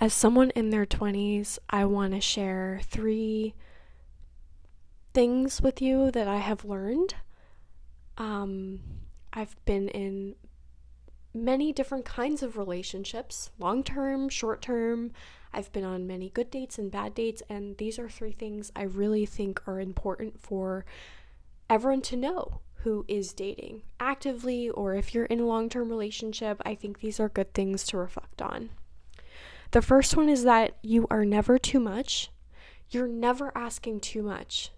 As someone in their 20s, I want to share 3 things with you that I have learned. I've been in many different kinds of relationships, long-term, short-term. I've been on many good dates and bad dates, and these are 3 things I really think are important for everyone to know who is dating actively, or if you're in a long-term relationship. I think these are good things to reflect on. The first one is that you are never too much. You're never asking too much.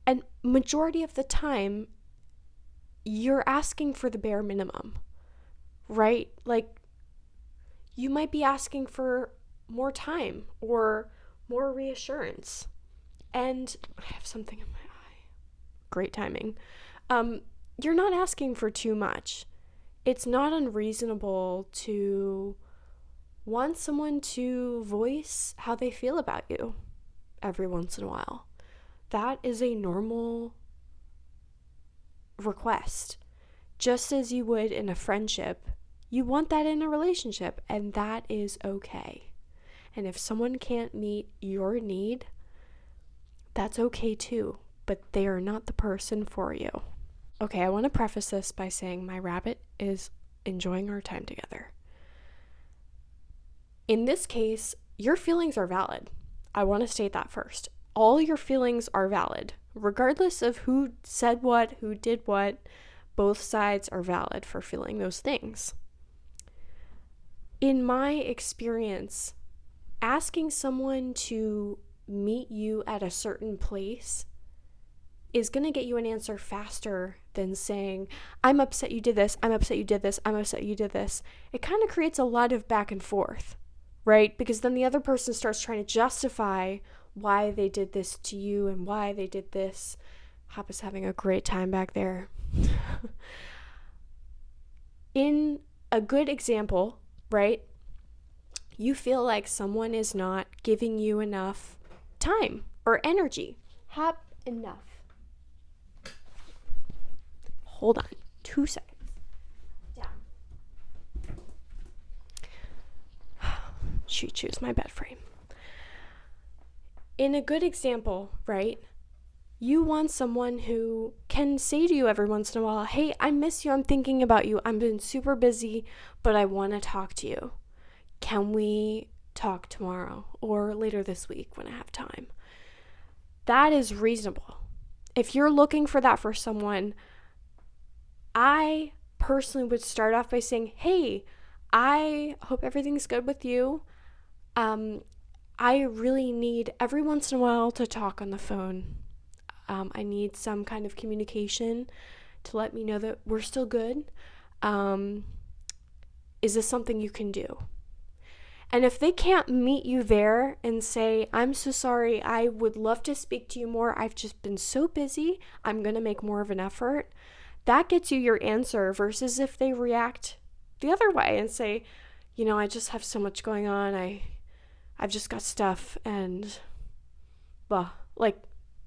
And majority of the time, you're asking for the bare minimum, right? Like, you might be asking for more time or more reassurance. And I have something in my eye. Great timing. You're not asking for too much. It's not unreasonable to want someone to voice how they feel about you every once in a while. That is a normal request. Just as you would in a friendship, you want that in a relationship, and that is okay. And if someone can't meet your need, that's okay too, but they are not the person for you. Okay, I want to preface this by saying my rabbit is enjoying our time together. In this case, your feelings are valid. I want to state that first. All your feelings are valid, regardless of who said what, who did what. Both sides are valid for feeling those things. In my experience, asking someone to meet you at a certain place is going to get you an answer faster than saying, I'm upset you did this, I'm upset you did this, I'm upset you did this. It kind of creates a lot of back and forth, right? Because then the other person starts trying to justify why they did this to you and why they did this. Hop is having a great time back there. In a good example, right? You feel like someone is not giving you enough time or energy. Hop, enough. Hold on, 2 seconds. Down. She chose my bed frame. In a good example, right? You want someone who can say to you every once in a while, hey, I miss you, I'm thinking about you, I've been super busy, but I want to talk to you. Can we talk tomorrow or later this week when I have time? That is reasonable. If you're looking for that for someone, I personally would start off by saying, hey, I hope everything's good with you. I really need every once in a while to talk on the phone. I need some kind of communication to let me know that we're still good. Is this something you can do? And if they can't meet you there and say, I'm so sorry, I would love to speak to you more, I've just been so busy, I'm going to make more of an effort, that gets you your answer, versus if they react the other way and say, I just have so much going on, I've just got stuff, and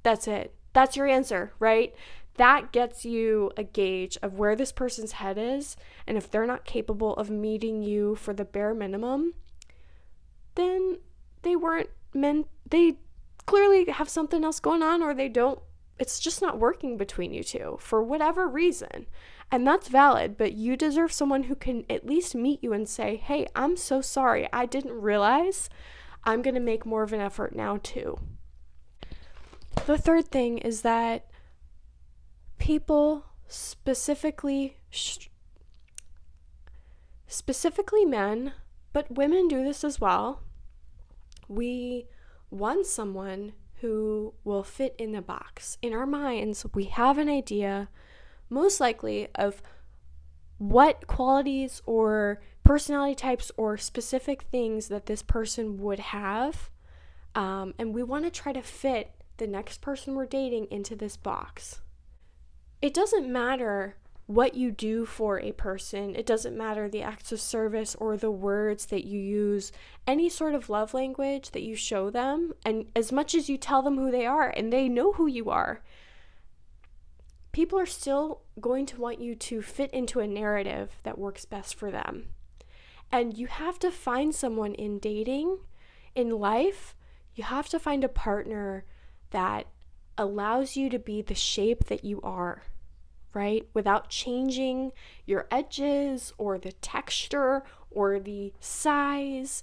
that's it. That's your answer, right? That gets you a gauge of where this person's head is, and if they're not capable of meeting you for the bare minimum, then they clearly have something else going on, or it's just not working between you two for whatever reason. And that's valid, but you deserve someone who can at least meet you and say, hey, I'm so sorry, I didn't realize. I'm going to make more of an effort now too. The third thing is that people, specifically men, but women do this as well, we want someone who will fit in a box. In our minds, we have an idea, most likely, of what qualities or personality types or specific things that this person would have, and we want to try to fit the next person we're dating into this box. It doesn't matter what you do for a person. It doesn't matter the acts of service or the words that you use, any sort of love language that you show them, and as much as you tell them who they are and they know who you are, people are still going to want you to fit into a narrative that works best for them. And you have to find someone in dating, in life, you have to find a partner that allows you to be the shape that you are, right? Without changing your edges or the texture or the size.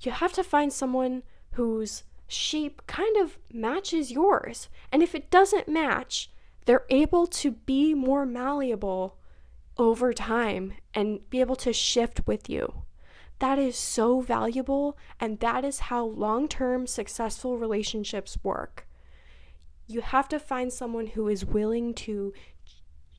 You have to find someone whose shape kind of matches yours. And if it doesn't match, they're able to be more malleable over time and be able to shift with you. That is so valuable, and that is how long-term successful relationships work. You have to find someone who is willing to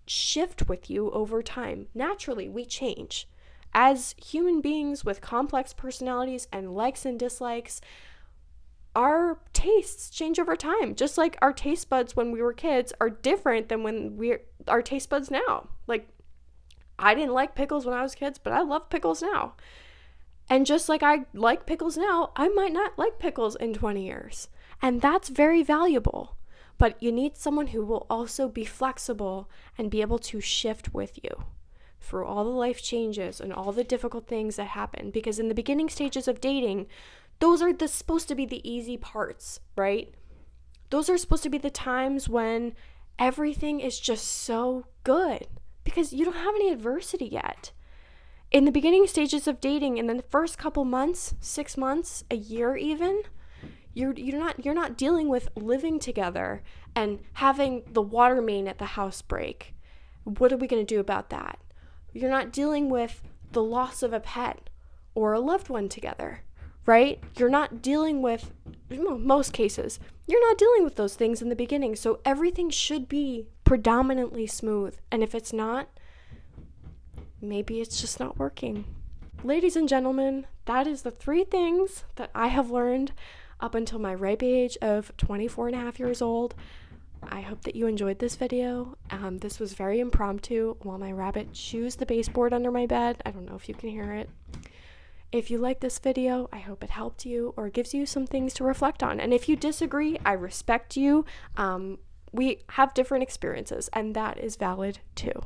shift with you over time. Naturally, we change. As human beings with complex personalities and likes and dislikes, our tastes change over time. Just like our taste buds when we were kids are different than our taste buds now. Like, I didn't like pickles when I was kids, but I love pickles now. And just like I like pickles now, I might not like pickles in 20 years. And that's very valuable. But you need someone who will also be flexible and be able to shift with you through all the life changes and all the difficult things that happen. Because in the beginning stages of dating, those are supposed to be the easy parts, right? Those are supposed to be the times when everything is just so good because you don't have any adversity yet. In the beginning stages of dating, in the first couple months, 6 months, a year even, you're not dealing with living together and having the water main at the house break. What are we going to do about that? You're not dealing with the loss of a pet or a loved one together, right? You're not dealing with, most cases, you're not dealing with those things in the beginning. So everything should be predominantly smooth. And if it's not, maybe it's just not working. Ladies and gentlemen, that is the 3 things that I have learned up until my ripe age of 24 and a half years old. I hope that you enjoyed this video. This was very impromptu while my rabbit chews the baseboard under my bed. I don't know if you can hear it. If you like this video, I hope it helped you or gives you some things to reflect on. And if you disagree, I respect you. We have different experiences, and that is valid too.